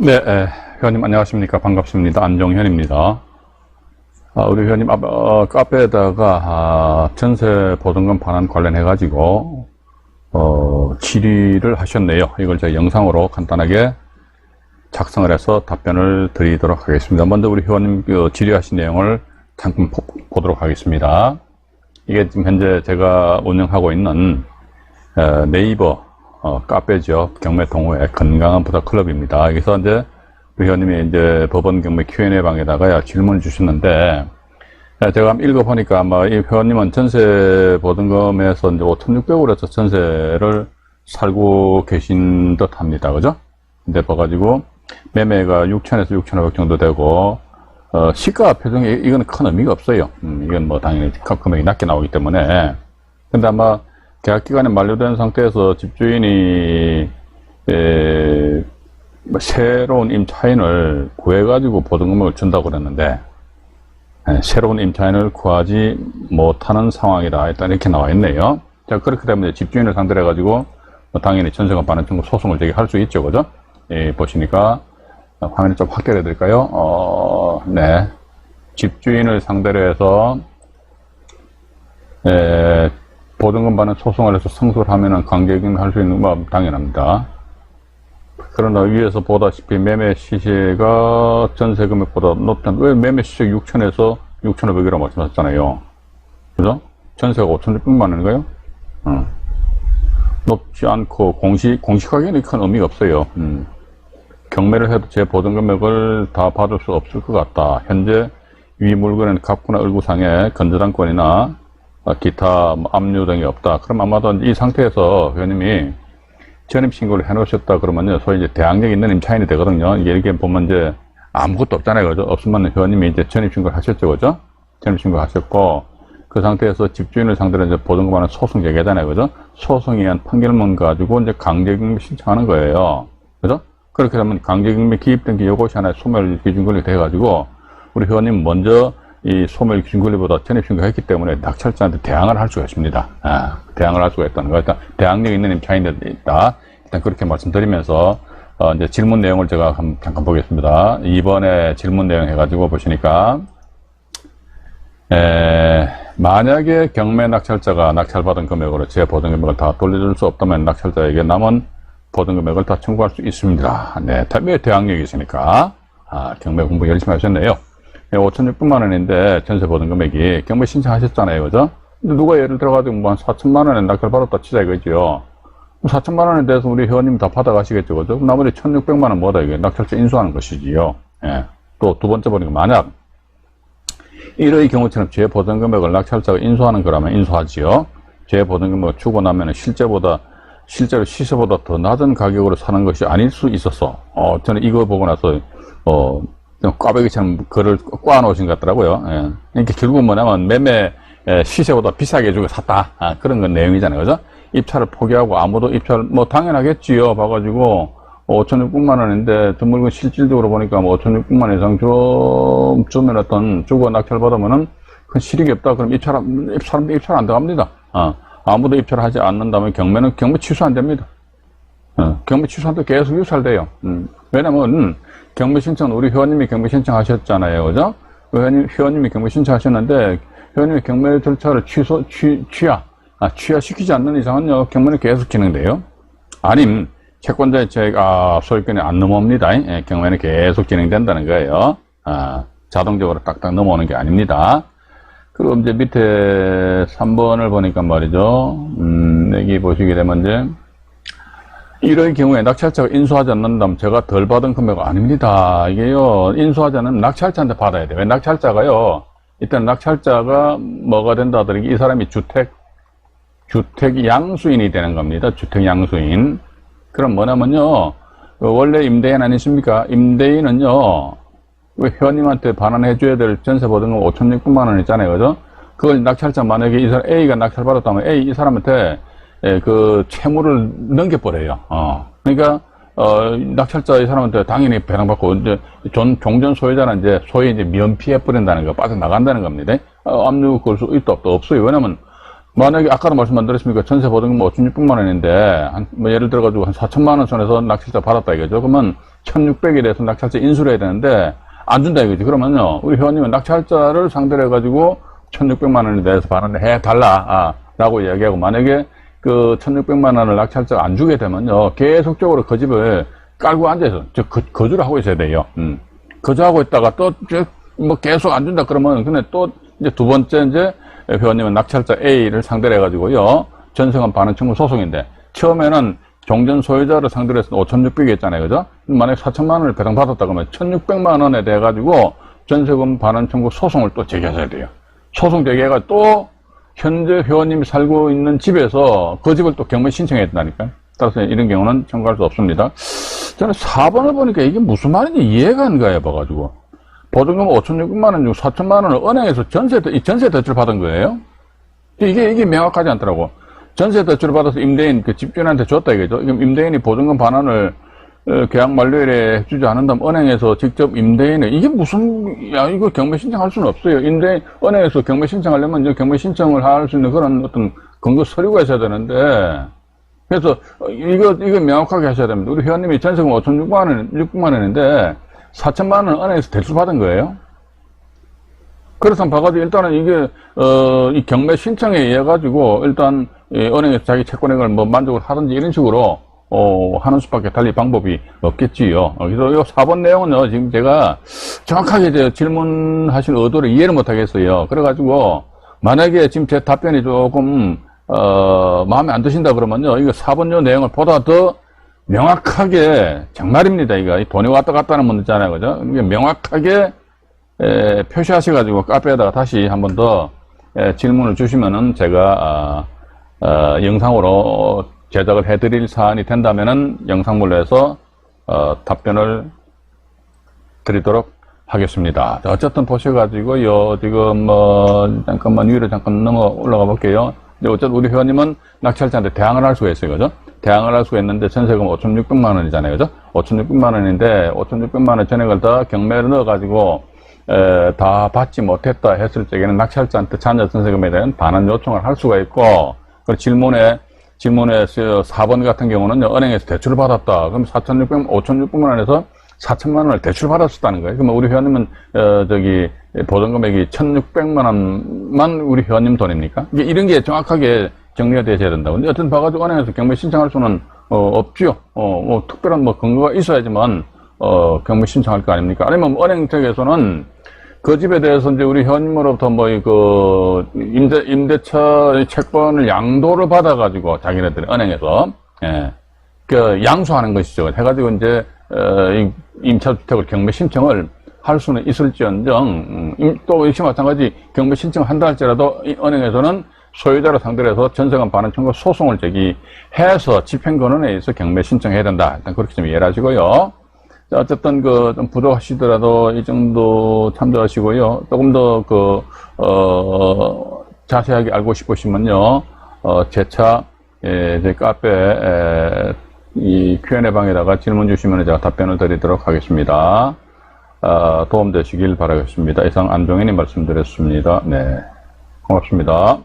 네, 회원님 안녕하십니까. 반갑습니다. 안정현입니다. 우리 회원님, 카페에다가, 전세 보증금 반환 관련해가지고, 질의를 하셨네요. 이걸 제가 영상으로 간단하게 작성을 해서 답변을 드리도록 하겠습니다. 먼저 우리 회원님 질의하신 내용을 잠깐 보도록 하겠습니다. 이게 지금 현재 제가 운영하고 있는, 네이버, 카페죠. 경매 동호회 건강한 부자 클럽입니다. 여기서 이제 우리 회원님이 이제 법원 경매 Q&A 방에다가 질문을 주셨는데, 제가 한번 읽어보니까 아마 이 회원님은 전세 보증금에서 이제 5,600으로 해서 전세를 살고 계신 듯 합니다. 그죠? 근데 봐가지고 매매가 6,000에서 6,500 정도 되고, 시가 표정에 이거는 큰 의미가 없어요. 이건 뭐 당연히 금액이 낮게 나오기 때문에. 근데 아마 계약기간이 만료된 상태에서 집주인이 새로운 임차인을 구해가지고 보증금을 준다고 그랬는데, 새로운 임차인을 구하지 못하는 상황이다. 일단 이렇게 나와 있네요. 자, 그렇게 되면 집주인을 상대로 해가지고 당연히 전세금 반환 청구 소송을 제기할 수 있죠. 그죠? 보시니까 화면을 좀 확대해 드릴까요? 네. 집주인을 상대로 해서 보증금 반환 소송을 해서 승소를 하면은 강제징금 할 수 있는 건 당연합니다. 그러나 위에서 보다시피 매매 시세가 전세 금액보다 높다는, 왜 매매 시세 6,000에서 6,500이라고 말씀하셨잖아요. 그죠? 전세가 5,600만 원인가요? 높지 않고 공시가격에는 큰 의미가 없어요. 경매를 해도 제 보증 금액을 다 받을 수 없을 것 같다. 현재 위 물건은 갑구나 을구상에 건저당권이나 기타 압류 등이 없다. 그럼 아마도 이 상태에서 회원님이 전입신고를 해놓으셨다 그러면요, 소위 이제 대항력 있는 임차인이 되거든요. 이게 이렇게 보면 이제 아무것도 없잖아요. 그죠? 없으면 회원님이 이제 전입신고를 하셨죠. 그죠? 전입신고 하셨고, 그 상태에서 집주인을 상대로 이제 보증금 반환 소송 제기하잖아요. 그죠? 소송에 의한 판결문 가지고 이제 강제징금 신청하는 거예요. 그죠? 그렇게 되면 강제징금이 기입된 게 요것이 하나의 소멸 기준 권리가 돼가지고, 우리 회원님 먼저 이 소멸 기준 권리보다 전입신고를 했기 때문에 낙찰자한테 대항을 할 수가 있습니다. 대항을 할 수가 있다는 거. 일단 대항력 있는 임차인이 있다. 일단 그렇게 말씀드리면서 이제 질문 내용을 제가 잠깐 보겠습니다. 이번에 질문 내용 해가지고 보시니까 만약에 경매 낙찰자가 낙찰받은 금액으로 제 보증 금액을 다 돌려줄 수 없다면 낙찰자에게 남은 보증 금액을 다 청구할 수 있습니다. 네, 왜 대항력이 있으니까 경매 공부 열심히 하셨네요. 5,600만 원인데 전세 보증 금액이 경매 신청하셨잖아요. 그죠? 근데 누가 예를 들어가지고 뭐 한 4천만 원에 낙찰 받았다 치자 이거죠. 4천만 원에 대해서 우리 회원님 다 받아가시겠죠. 그죠? 나머지 1,600만 원 뭐다 이게 낙찰자 인수하는 것이지요. 예. 또 두 번째 보니까 만약 이러의 경우처럼 제 보증 금액을 낙찰자가 인수하는 거라면 인수하지요. 제 보증 금액을 주고 나면 실제로 시세보다 더 낮은 가격으로 사는 것이 아닐 수 있어서 저는 이거 보고 나서 꽈배기처럼 글을 꽈놓으신 것 같더라고요. 예. 그러니까 결국은 뭐냐면 매매 시세보다 비싸게 주고 샀다. 그런 건 내용이잖아요. 그죠? 입찰을 포기하고 아무도 입찰, 뭐 당연하겠지요. 봐가지고 5,600만 원인데 저 물건 실질적으로 보니까 뭐 5,600만 원 이상 주면 어떤 주고 낙찰 받으면은 큰 실익이 없다. 그럼 입찰 안 들어갑니다. 아무도 입찰하지 않는다면 경매 취소 안 됩니다. 경매 취소한테 계속 유찰돼요. 왜냐면 경매 신청은 우리 회원님이 경매 신청하셨잖아요. 그죠? 회원님이 경매 신청하셨는데 회원님이 경매 절차를 취하시키지 않는 이상은요, 경매는 계속 진행돼요. 아님, 채권자의 소유권이 안 넘어옵니다. 예, 경매는 계속 진행된다는 거예요. 자동적으로 딱딱 넘어오는 게 아닙니다. 그리고 이제 밑에 3번을 보니까 말이죠. 여기 보시게 되면 이제, 이런 경우에 낙찰자가 인수하지 않는다면 제가 덜 받은 금액은 아닙니다. 이게요, 인수하지 않으면 낙찰자한테 받아야 돼요. 왜 낙찰자가요, 일단 낙찰자가 뭐가 된다 하더니 이 사람이 주택 양수인이 되는 겁니다. 주택 양수인. 그럼 뭐냐면요, 원래 임대인 아니십니까? 임대인은요, 회원님한테 반환해줘야 될 전세 보증금 5,600만 원 있잖아요. 그죠? 그걸 낙찰자 만약에 이 사람 A가 낙찰 받았다면 이 사람한테 그 채무를 넘겨버려요. 그러니까 낙찰자 이 사람한테 당연히 배당받고 이제 종전 소유자는 이제 소위 이제 면피해 버린다는 거, 빠져나간다는 겁니다. 압류 걸 수 있다 없다 없어요. 왜냐면 만약에 아까도 말씀 안 드렸습니까? 전세 보증금 5,600만 원인데, 뭐 예를 들어가지고 한 4천만 원 선에서 낙찰자 받았다 이거죠. 그러면 1,600에 대해서 낙찰자 인수를 해야 되는데, 안 준다 이거지. 그러면요, 우리 회원님은 낙찰자를 상대로 해가지고 1,600만 원에 대해서 반환을 해달라, 라고 이야기하고, 만약에 그 1,600만 원을 낙찰자가 안 주게 되면요, 계속적으로 그 집을 깔고 앉아서, 거주를 하고 있어야 돼요. 거주하고 있다가 또, 뭐 계속 안 준다 그러면, 근데 또 이제 두 번째 이제 회원님은 낙찰자 A를 상대로 해가지고요, 전세금 반환 청구 소송인데, 처음에는 종전 소유자를 상대로 해서 5,600이 했잖아요. 그죠? 만약에 4천만 원을 배당받았다 그러면 1,600만 원에 대해 가지고 전세금 반환 청구 소송을 또 제기하셔야 돼요. 소송 제기해가 또 현재 회원님이 살고 있는 집에서 그 집을 또 경매 신청해야 된다니까요. 따라서 이런 경우는 청구할 수 없습니다. 저는 4번을 보니까 이게 무슨 말인지 이해가 안 가요, 봐가지고. 보증금 5,600만 원 중 4천만 원을 은행에서 전세 대출 받은 거예요. 이게 명확하지 않더라고. 전세 대출을 받아서 임대인, 그 집주인한테 줬다 이거죠. 임대인이 보증금 반환을 계약 만료일에 해주지 않는다면 은행에서 직접 임대인을, 이게 무슨, 이거 경매 신청할 수는 없어요. 은행에서 경매 신청하려면 이제 경매 신청을 할 수 있는 그런 어떤 근거 서류가 있어야 되는데, 그래서 이거 명확하게 하셔야 됩니다. 우리 회원님이 전세금 5,600만 원인데 4천만 원 은행에서 대출 받은 거예요. 그래서 봐가지고 일단은 이게 이 경매 신청에 의해 가지고 일단 은행에서 자기 채권액을 뭐 만족을 하든지 이런 식으로 하는 수밖에 달리 방법이 없겠지요. 그래서 이 4번 내용은요, 지금 제가 정확하게 이제 질문하신 의도를 이해를 못 하겠어요. 그래가지고 만약에 지금 제 답변이 조금 마음에 안 드신다 그러면요, 이거 4번 요 내용을 보다 더 명확하게, 정말입니다. 이거 돈이 왔다 갔다 하는 분 있잖아요, 그죠? 이게 명확하게 표시하셔가지고 카페에다가 다시 한 번 더 질문을 주시면은 제가 영상으로 제작을 해드릴 사안이 된다면은 영상물로 해서 답변을 드리도록 하겠습니다. 자, 어쨌든 보셔가지고요, 지금 뭐 잠깐만 위로 잠깐 넘어 올라가 볼게요. 어쨌든 우리 회원님은 낙찰자한테 대항을 할 수가 있어요, 그죠? 대항을 할 수가 있는데 전세금 5,600만 원이잖아요, 그죠? 5,600만 원인데 5,600만 원 전액을 다 경매를 넣어가지고 다 받지 못했다 했을 적에는 낙찰자한테 자녀 전세금에 대한 반환 요청을 할 수가 있고, 그 질문에 4번 같은 경우는요, 은행에서 대출을 받았다. 그럼 5,600만 원에서 4천만 원을 대출 받았었다는 거예요. 그러면 우리 회원님은 보증금액이 1,600만 원만 우리 회원님 돈입니까? 이런 게 정확하게 정리가 되셔야 된다고. 근데 어쨌든 봐가지고 은행에서 경매 신청할 수는 없죠. 뭐 특별한 뭐 근거가 있어야지만 경매 신청할 거 아닙니까? 아니면 은행 쪽에서는 그 집에 대해서 이제 우리 회원님으로부터 뭐 임대차 채권을 양도를 받아가지고 자기네들이 은행에서 그 양수하는 것이죠. 해가지고 이제 임차주택을 경매 신청을 할 수는 있을지언정, 또 역시 마찬가지 경매 신청을 한다 할지라도 은행에서는 소유자를 상대로 해서 전세금 반환 청구 소송을 제기해서 집행권원에 의해서 경매 신청해야 된다. 일단 그렇게 좀 이해를 하시고요. 자, 어쨌든 좀 부족하시더라도 이 정도 참조하시고요. 조금 더 자세하게 알고 싶으시면요, 제 카페 이 Q&A 방에다가 질문 주시면 제가 답변을 드리도록 하겠습니다. 도움되시길 바라겠습니다. 이상 안종현이 말씀드렸습니다. 네, 고맙습니다.